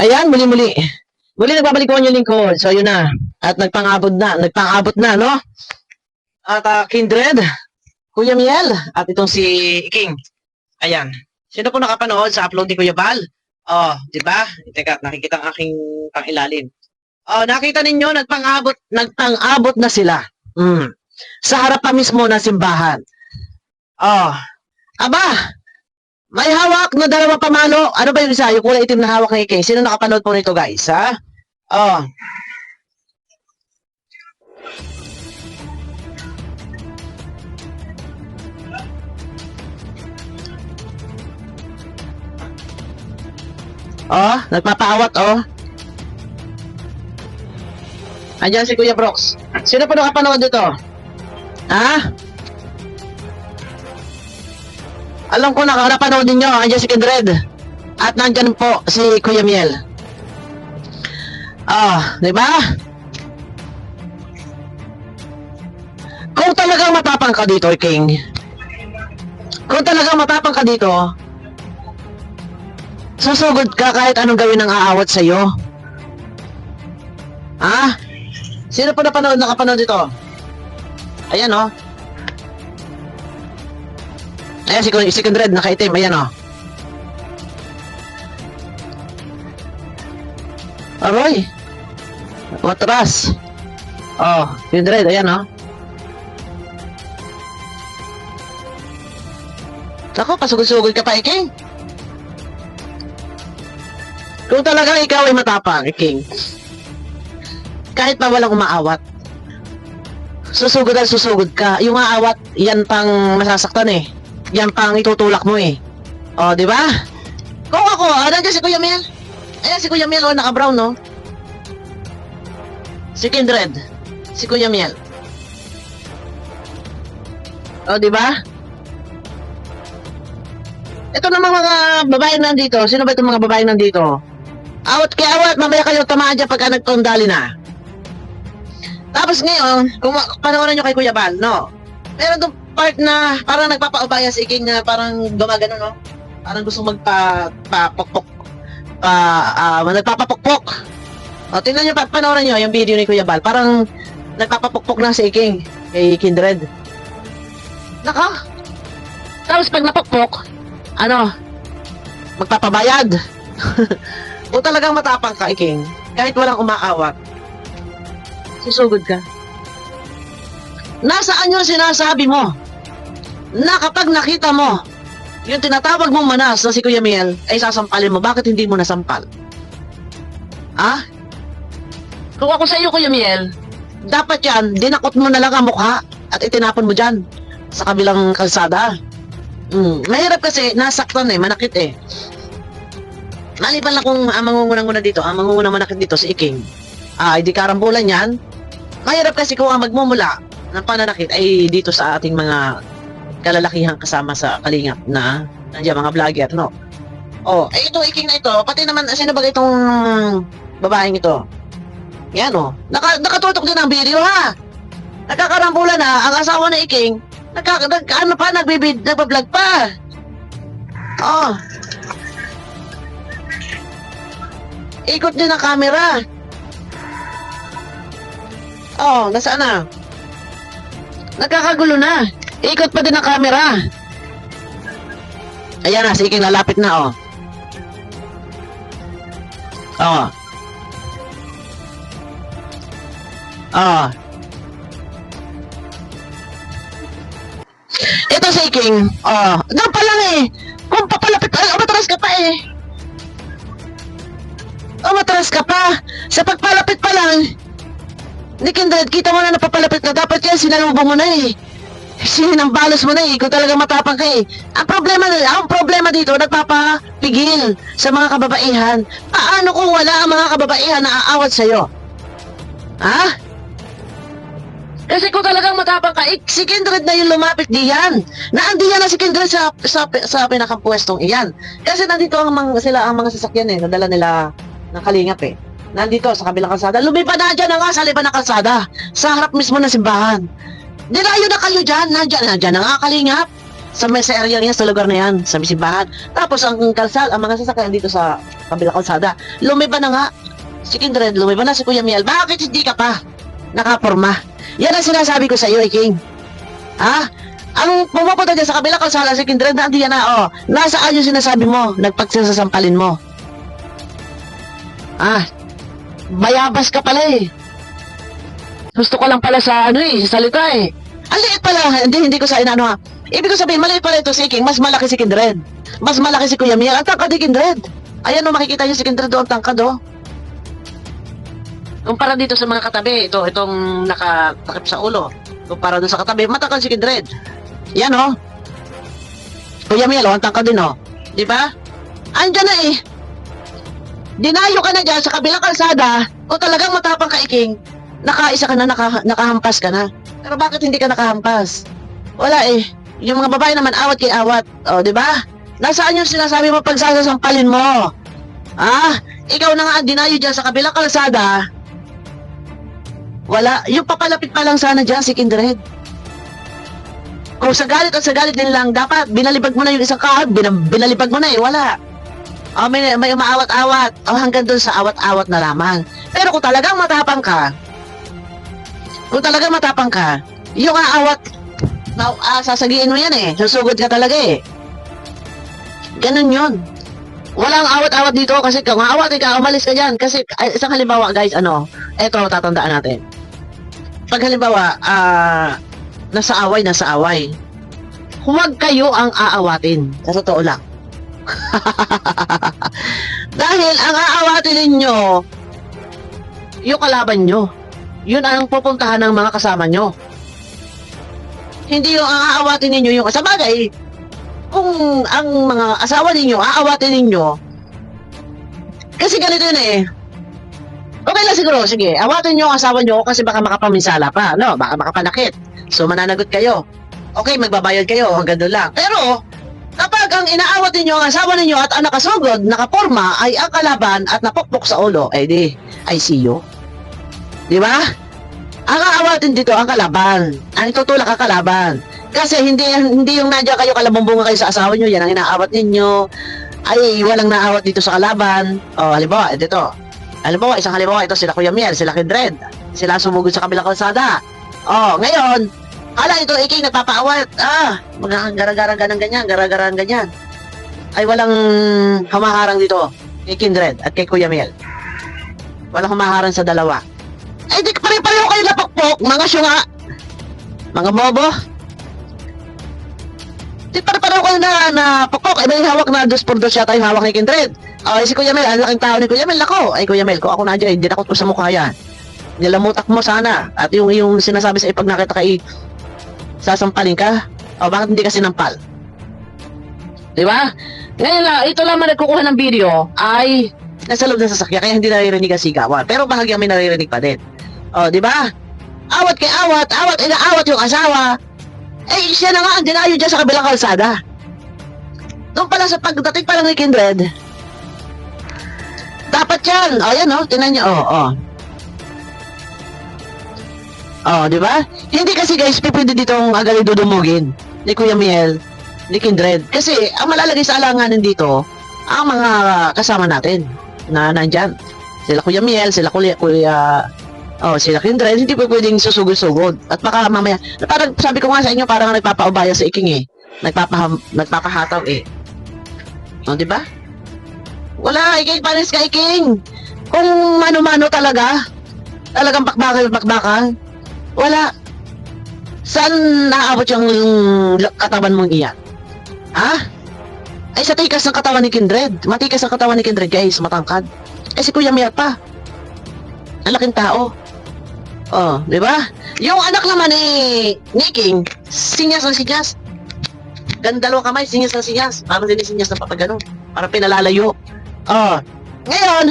Ayan, muli-muli. Muli nagbabalik ko yung lingkod. So, yun na. At nagpang-abot na, no? At Kindred, Kuya Miel, at itong si King. Ayan. Sino po nakapanood sa upload ni Kuya Bal? Oh, di ba? Teka, nakikita ang aking pangilalim. Oh, nakita ninyo, nagpang-abot na sila. Sa harap pa mismo ng simbahan. Oh, aba, may hawak na dalawa pamalo. Ano ba yung isa? Yung kulay itim na hawak ng King. Sino nakapanood po nito, guys? Ha? Oh. Oh, nagpapaawat, oh. Andiyan si Kuya Brooks. Sino po nakapanood dito? Ha? Alam ko nakapanood ninyo. Andiyan si Kindred. At nandyan po si Kuya Miel. Di ba? Kung talagang matapang ka dito, King. Kung talagang matapang ka dito, susugod ka kahit anong gawin ng aawat sa'yo. Ha? Sino po nakapanood dito? Ayan, oh. Ayan, si Kindred, nakaitim. Ayan, oh. Aroy. Matras. Oh, Kindred, ayan, oh. Ako, pasugod-sugod ka pa, King. Kung talagang ikaw ay matapang, King, kahit pa walang umaawat, susugod ka. Yung aawat, yan pang masasaktan eh. Yan pang itutulak mo eh. O, di ba? Kung ako, nandiyan si Kuya Miel. Ayan si Kuya Miel, naka-brown, no? Si Kindred. Si Kuya Miel. O, di ba? Ito namang mga babaeng nandito. Sino ba itong mga babaeng nandito? Awat kay awat, mamaya kayo tamaan dyan pagka nagtundali na. Tapos ngayon, kung panoorin nyo kay Kuya Bal, no? Meron itong part na parang nagpapaubaya si King na parang gumagano, no? Parang gusto magpapokpok. Nagpapapokpok. O, tingnan nyo, panoorin nyo yung video ni Kuya Bal. Parang nagpapapokpok na si King kay Kindred. Naka. Tapos pag napokpok, magpapabayad. Kung talagang matapang ka, King, kahit walang umaawat, susugod ka. Nasaan yung sinasabi mo na kapag nakita mo yung tinatawag mong manas na si Kuya Miel ay sasampalin mo, bakit hindi mo nasampal? Ha? Kung ako sa iyo, Kuya Miel, dapat yan, dinakot mo na lang ang mukha at itinapon mo dyan sa kabilang kalsada. Mahirap kasi, nasaktan eh, manakit eh. Maliban lang kung mangungunang-una dito, mangungunang manakit dito si Iking. Hindi karambulan yan. Mahirap kasi kung ang magmumula ng pananakit ay dito sa ating mga kalalakihang kasama sa Kalingap na nandiyan mga vlogger, no? Ito, Iking na ito, pati naman, sino ba itong babaeng ito? Yan, nakatutok din ang video, ha? Nagkakarambulan na, ang asawa na Iking, nagbablog pa. Ikot din ang camera. Nasaan na? Nagkakagulo na. Ikot pa din ang camera. Ayan na, sige, lalapit na, Ito si King. Doon pa lang eh. Kung papalapit, umatras ka pa eh. Umatras ka pa. Sa pagpalapit pa lang, ni Kindred, kita mo na napapalapit na. Dapat yan, sinalubong mo na eh. Sinambalos mo na eh. Kung talaga matapang ka eh. Ang problema dito, nagpapapigil sa mga kababaihan. Paano kung wala ang mga kababaihan na aawat sa'yo? Ha? Kasi kung talagang matapang ka, si Kindred na yung lumapit diyan. Naandiyan na si Kindred sa pinakapwestong iyan. Kasi nandito ang mga sasakyan eh, nadala nila ng Kalingap eh. Nandito sa kabilang kalsada. Lumipad na dyan na nga sa liban ng kalsada. Sa harap mismo ng simbahan. Dilayo na kayo dyan. Nandyan na nga Kalingap. sa area niya, sa lugar na yan, sa simbahan. Tapos ang kalsada, ang mga sasakyan dito sa kabilang kalsada, lumiba na nga. Si Kindred, lumiba na si Kuya Miel. Bakit hindi ka pa nakaporma? Yan ang sinasabi ko sa iyo, King. Ha? Ang pumupunta dyan sa kabilang kalsada, si Kindred, nandiyan na, oh. Nasaan yung sinasabi mo? Nagpagsasampalin mo. Bayabas ka pala eh. Gusto ko lang pala sa sa salita eh. Ang liit pala, hindi ko sa inano ha. Ibig ko sabihin, maliit pala ito si King, mas malaki si Kindred. Mas malaki si Kuya Miel. Ang tangkad ni Kindred. Ayan o, makikita niyo si Kindred doon, tangkad o. Kumpara dito sa mga katabi, itong nakatakip sa ulo. Kumpara doon sa katabi, matangkad si Kindred. Yan o. Kuya Miel, ang tangkad din o. Di ba? Andyan na eh. Dinayo ka na dyan sa kabilang kalsada, o talagang matapang ka, King. Nakaisa ka na, nakahampas ka na. Pero bakit hindi ka nakahampas? Wala eh. Yung mga babae naman, awat kay awat. O, di ba? Nasaan yung sinasabi mo pagsasampalin mo? Ikaw na nga dinayo dyan sa kabilang kalsada. Wala. Yung papalapit pa lang sana dyan si Kindred. Kung sa galit at sa galit din lang, dapat binalibag mo na yung isang kahag. Binalibag mo na eh. Wala. O, may umaawat-awat. O, hanggang doon sa awat-awat na lamang. Pero kung talagang matapang ka, yung aawat, sasagiin mo yan eh. Susugod ka talaga eh. Ganun yun. Walang awat-awat dito kasi kung aawat ka, umalis ka dyan. Kasi isang halimbawa guys, eto tatandaan natin. Pag halimbawa, nasa away. Huwag kayo ang aawatin. Sa totoo lang. Dahil ang aawatin ninyo, yung kalaban nyo. Yun ang pupuntahan ng mga kasama nyo. Hindi yung aawatin ninyo yung kasabagay. Kung ang mga asawa ninyo, aawatin ninyo. Kasi ganito yun eh. Okay lang siguro, sige. Awatin nyo ang asawa nyo kasi baka makapaminsala pa. No? Baka makapanakit. So mananagot kayo. Okay, magbabayad kayo. Hanggang doon lang. Pero, kapag ang inaawat ninyo ang asawa ninyo at ang nakasugod, nakaporma, ay ang kalaban at napukpok sa ulo, di, I see you. Di ba? Ang aawatin dito ang kalaban. Ang itutulak ang kalaban. Kasi hindi yung nandiyan kayo kalabumbunga kayo sa asawa nyo, yan ang inaawat ninyo. Ay, walang naawat dito sa kalaban. O, halimbawa, dito. Isang halimbawa, ito sila Kuya Miel, sila Kindred. Sila sumugod sa kabilang kalsada. O, ngayon, ito, Iking, nagpapaawat. Mga gara-gara ganyan. Ay, walang humaharang dito kay Kindred at kay Kuya Miel. Walang humaharang sa dalawa. Ay, di pare-pareho kayo napakpok, mga syunga. Mga bobo. Di pare-pareho kayo na pokpok. May hawak na 2x2 yata yung hawak ni Kindred. Si Kuya Mel, ang laking tao ni Kuya Mel. Ay, Kuya Mel, kung ako nandiyan, hindi nakot ko sa mukha yan. Nilamutak mo sana. At yung sinasabi sa pag nakita ka, sasampalin ka. Bakit hindi ka sinampal? Di ba? Ngayon ito lang nagkukuha ng video ay nasa loob ng sasakyan, kaya hindi naririnig ang sigawan. Pero bahagya may naririnig pa din. Di ba? Awat kay awat, inaawat yung asawa. Siya na nga ang dinayo dyan sa kabilang kalsada. Doon pala sa pagdating pa lang ni Kindred, dapat yan. Yan tinan niyo. Di ba? Hindi kasi guys, pwede ditong agad dudumugin ni Kuya Miel, ni Kindred. Kasi ang malalagay sa alanganin dito, ang mga kasama natin na nandyan. Sila Kuya Miel, sila sila Kindred, hindi po pwedeng susugod-sugod. At baka mamaya, parang sabi ko nga sa inyo, parang nagpapaubaya sa Iking eh. Nagpapahataw eh. Di ba? Wala, Iking, panis ka Iking. Kung mano-mano talagang bakbakan, wala. Saan naaabot yung katawan mong iyan? Ay, sa tikas ng katawan ni Kindred. Matikas ang katawan ni Kindred, guys, matangkad. Si Kuya Miel pa. Ang laking tao. Di ba? Yung anak naman ni King, sinyas. Dalawa kamay, sinyas. Parang sinisinyas na papagano. Parang pinalalayo. Ngayon,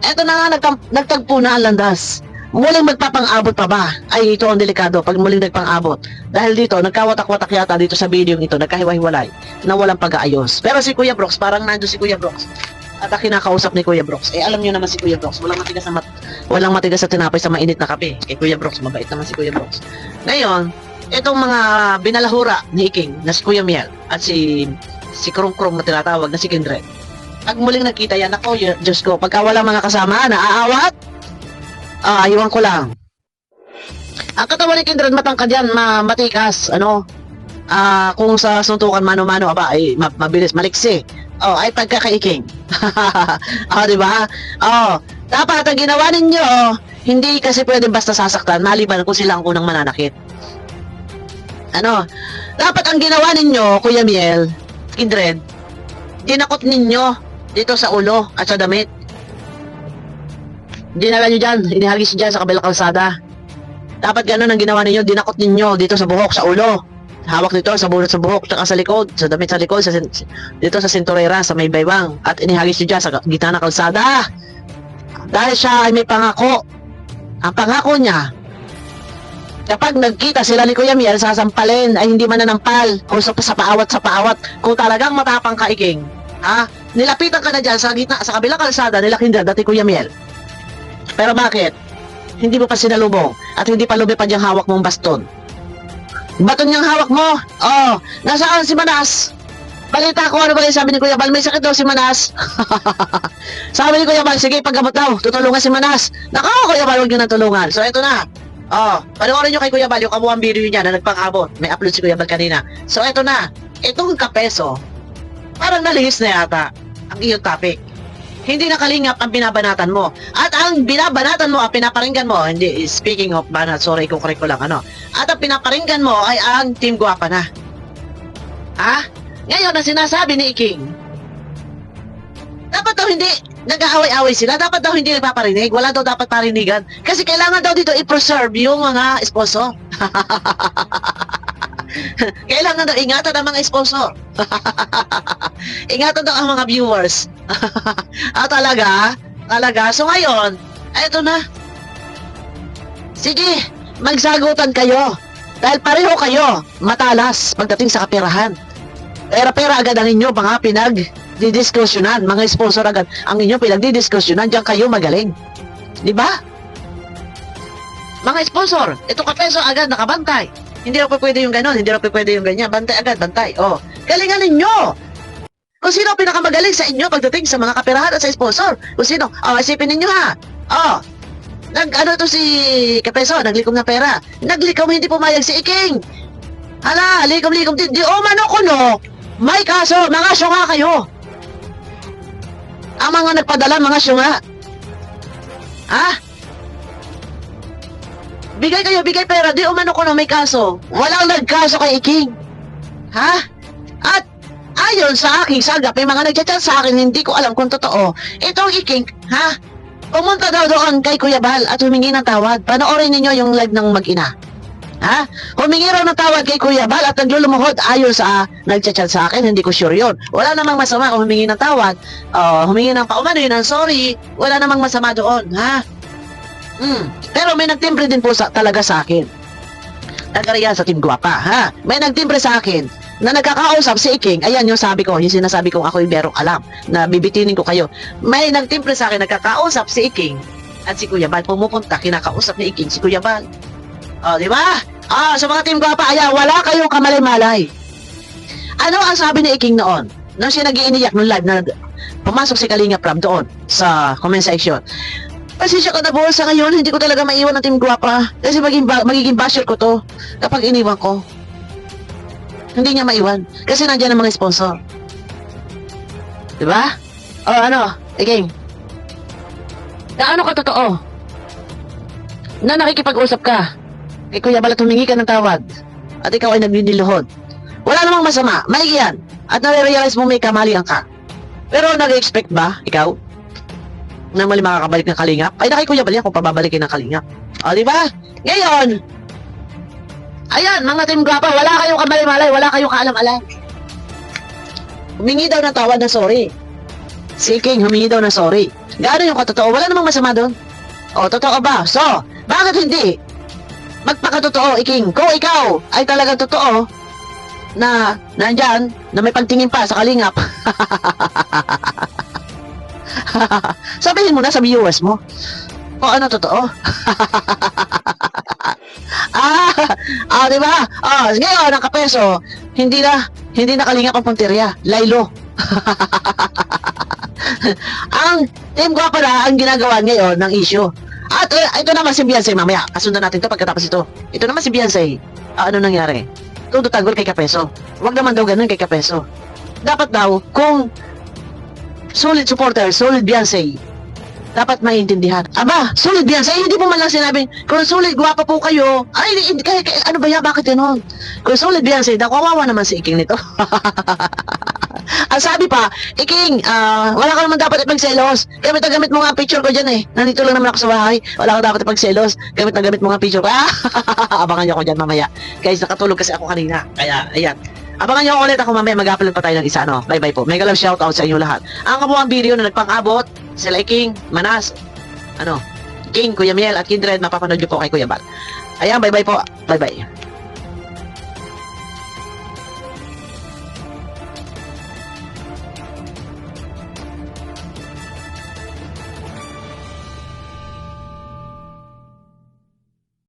eto na nga, nagtagpo na ang landas. Muling magpapang-abot pa ba? Ay, ito ang delikado pag muling nagpang-abot. Dahil dito, nagkawatak-watak yata dito sa video ito, nagkahiwa-hiwalay, na walang pag-aayos. Pero si Kuya Brooks, parang nandun si Kuya Brooks. At ang kinakausap ni Kuya Brooks, alam niyo naman si Kuya Brooks, walang matigas sa tinapay sa mainit na kape. Kay Kuya Brooks, mabait naman si Kuya Brooks. Ngayon, itong mga binalahura ni Iking na si Kuya Miel at si Krong Krong na tinatawag na si Kindred. Pag muling nakita yan, ako, Diyos ko, pagka walang mga kasama, naaawat, iwan ko lang. Ang katawan ni Kindred matangkad yan, matikas, kung sa suntukan mano-mano, ay mabilis, maliksi. Ay pagkakaiking. Di ba? Dapat ang ginawa ninyo, hindi kasi pwede basta sasaktan, maliban kung sila ang unang mananakit. Dapat ang ginawa ninyo, Kuya Miel, Kindred, dinakot ninyo dito sa ulo at sa damit. Dinala nyo dyan, inihagis nyo dyan sa kabilang kalsada. Dapat ganun ang ginawa ninyo, dinakot ninyo dito sa buhok, sa ulo. Hawak nito sa bunot sa buhok, tsaka sa likod, sa damit sa likod, dito sa sinturera, sa may baywang. At inihagis nyo dyan sa gitna ng kalsada. Dahil siya ay may pangako. Ang pangako niya, kapag nagkita sila ni Kuya Miel, sasampalin ay hindi mananampal o sa paawat. Kung talagang matapang ka, Iking, nilapitan ka na dyan sa gitna, sa kabilang kalsada nila Kindred dati Kuya Miel. Pero bakit? Hindi mo pa sinalubong at hindi pa lumipad yung hawak mong baston. Baton niyang hawak mo. Nasaan si Manas? Balita ko, ano ba yung sabi ni Kuya Bal? May sakit daw si Manas. Sabi ni Kuya Bal, sige, paggamot daw, tutulungan si Manas. Nako, Kuya Bal, huwag niyo nang tulungan. So, eto na. Panoorin nyo kay Kuya Bal, yung kabuang video niya na nagpang-abot. May upload si Kuya Bal kanina. So, eto na. Itong kapeso, parang nalihis na yata ang iyong topic. Hindi na kalingap ang binabanatan mo. At ang binabanatan mo, ang pinaparinggan mo, hindi, speaking of banat, sorry kung correct ko lang, At ang pinaparinggan mo ay ang Team Guwapa na. Ngayon, ang sinasabi ni Iking, dapat daw hindi nag-aaway-away sila, dapat daw hindi nagpaparinig, wala daw dapat parinigan, kasi kailangan daw dito i-preserve yung mga sponsor. Kailangan daw ingatan ang mga sponsor. Ingatan daw ang mga viewers. Talaga? So ngayon, eto na. Sige, magsagutan kayo. Dahil pareho kayo matalas pagdating sa kaperahan. Pera agad ang inyo mga pinag-didiskusyonan. Mga sponsor agad ang inyo pinag-didiskusyonan. Diyan kayo magaling. Di ba? Mga sponsor, ito kapeso agad nakabantay. Hindi na pwede yung ganon, hindi na pwede yung ganyan. Bantay agad, bantay. Galingan ninyo! Kung sino pinakamagaling sa inyo pagdating sa mga kaperahan at sa sponsor. Kung sino, isipin ninyo ha. To si Kapeso, naglikom ng pera. Naglikom, hindi pumayag si Iking. Hala, likom-likom din. Di umano ko no. May kaso, mga syunga kayo. Ang mga nagpadala, mga syunga. Bigay pera, di umano ko na may kaso. Walang nagkaso kay Iking. At ayon sa aking sagap, may mga nagchat-chat sa akin, hindi ko alam kung totoo. Itong Iking, pumunta daw doon kay Kuya Bal at humingi ng tawad. Panoorin ninyo yung live ng mag-ina. Humingi raw ng tawad kay Kuya Bal at naglulumuhod ayon sa nagchat-chat sa akin, hindi ko sure yun. Wala namang masama kung humingi ng tawad. Humingi ng paumano yun ng sorry. Wala namang masama doon, Pero may nagtimbre din po talaga sa akin. Tagariyan sa Team Guwapa, May nagtimbre sa akin na nagkakausap si Iking. Ayan yung sabi ko, yung sinasabi kong ako'y merong alam na bibitinin ko kayo. May nagtimbre sa akin, nagkakausap si Iking at si Kuya Bal. Pumupunta, kinakausap ni Iking si Kuya Bal. Di ba? Sa mga Team Guwapa, ayan, wala kayong kamalay-malay. Ano ang sabi ni Iking noon? Nung siya nag-iiniyak nung live na pumasok si Kalinga Prab doon sa comment section. Pasensya ka na po sa ngayon, hindi ko talaga maiwan ng Team Guwapa. Kasi magiging basher ko to kapag iniwan ko. Hindi niya maiwan. Kasi nandiyan ang mga sponsor. Diba? Iking. Gaano ka totoo? Na nakikipag-usap ka kay Kuya Bal at humingi ka ng tawad at ikaw ay nagdidiluhod. Wala namang masama. Maigi yan. At nare-realize mo may kamalian ka. Pero nag-expect ba, ikaw, na mali makakabalik ng Kalingap? Ay, na kay Kuya Bal yan kung pababalikin ng Kalingap. Diba? Ngayon, ayan, mga Team Guwapa, wala kayong kamalay-malay, wala kayong kaalam-alam. Humingi daw ng tawad na sorry. Si King, humingi daw ng sorry. Gaano yung katotoo? Wala namang masama doon. Totoo ba? So, bakit hindi? Magpakatotoo, King. Kung ikaw ay talagang totoo, na nandyan, na may pagtingin pa sa Kalingap. Sabihin mo na sa viewers mo. Ano totoo? Di ba? Ngayon, ang kapeso, hindi na kalingap ang punteriya. Laylo. Ang Team Guwapa na ang ginagawa ngayon ng issue. At ito naman si Beyonce mamaya. Kasundan natin ito pagkatapos ito. Ito naman si Beyonce. Ano nangyari? Todo tanggol kay Kapeso. Huwag naman daw ganun kay Kapeso. Dapat daw, kung solid supporter, solid Beyonce, dapat maintindihan. Aba, solid Beyonce, hindi mo man lang sinabing, kung solid Guwapa po kayo, ano ba yan, bakit yun? Kung solid Beyonce, kawawa naman si Iking nito. Ang sabi pa, Iking, wala ka naman dapat ipagselos. Gamit na gamit mo nga ang picture ko dyan eh. Nandito lang naman ako sa bahay. Wala ka dapat ipagselos. Gamit na gamit mo nga ang picture ko. Abangan niyo ako dyan mamaya. Guys, nakatulog kasi ako kanina. Kaya, ayan. Abangan niyo ako ulit ako mamaya. Mag-upload pa tayo ng isa, no? Bye-bye po. Mega love shoutout sa inyo lahat. Ang kabuang video na nagpang-abot, sila Iking, Manas, King, Kuya Miel at Kindred, mapapanood niyo po kay Kuya Bal. Ayan, bye-bye po. Bye-bye.